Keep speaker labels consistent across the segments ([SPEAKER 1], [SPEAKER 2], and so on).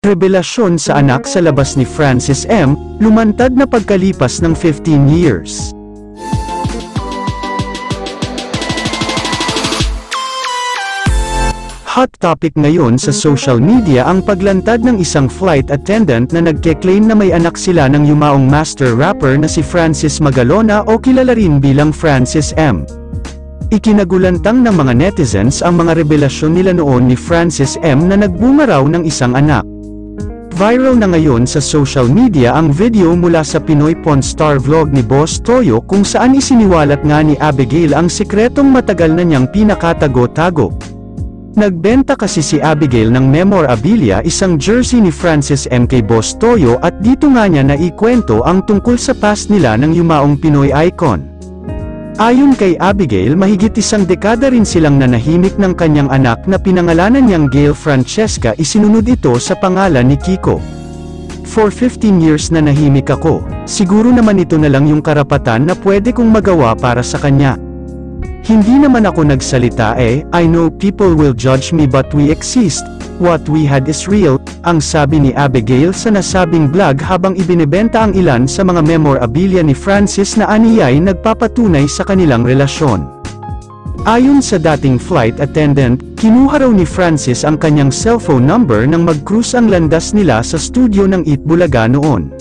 [SPEAKER 1] Revelasyon sa anak sa labas ni Francis M., lumantad na pagkalipas ng 15 years. Hot topic ngayon sa social media ang paglantad ng isang flight attendant na nagke-claim na may anak sila ng yumaong master rapper na si Francis Magalona o kilala rin bilang Francis M. Ikinagulantang ng mga netizens ang mga revelasyon nila noon ni Francis M. na nagbunga raw ng isang anak. Viral na ngayon sa social media ang video mula sa Pinoy Porn Star vlog ni Boss Toyo kung saan isiniwalat nga ni Abigail ang sikretong matagal na niyang pinakatago-tago. Nagbenta kasi si Abigail ng memorabilia, isang jersey ni Francis M. kay Boss Toyo, at dito nga niya naikwento ang tungkol sa past nila ng yumaong Pinoy icon. Ayon kay Abigail, mahigit isang dekada rin silang nanahimik ng kanyang anak na pinangalanan niyang Gail Francesca, isinunod ito sa pangalan ni Kiko. For 15 years na nahimik ako, siguro naman ito na lang yung karapatan na pwede kong magawa para sa kanya. Hindi naman ako nagsalita I know people will judge me but we exist, what we had is real, ang sabi ni Abigail sa nasabing vlog habang ibinebenta ang ilan sa mga memorabilia ni Francis na aniyay nagpapatunay sa kanilang relasyon. Ayon sa dating flight attendant, kinuha raw ni Francis ang kanyang cellphone number nang mag-cruise ang landas nila sa studio ng Eat Bulaga noon.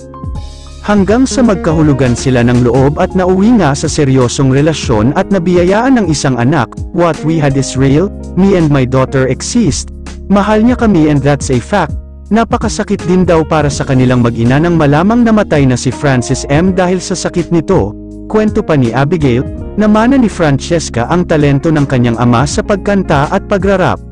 [SPEAKER 1] Hanggang sa magkahulugan sila ng loob at nauwi nga sa seryosong relasyon at nabiyayaan ng isang anak, what we had is real, me and my daughter exist, mahal niya kami and that's a fact. Napakasakit din daw para sa kanilang mag-ina nang malamang namatay na si Francis M. dahil sa sakit nito. Kwento pa ni Abigail, namana ni Francesca ang talento ng kanyang ama sa pagkanta at pagrarap.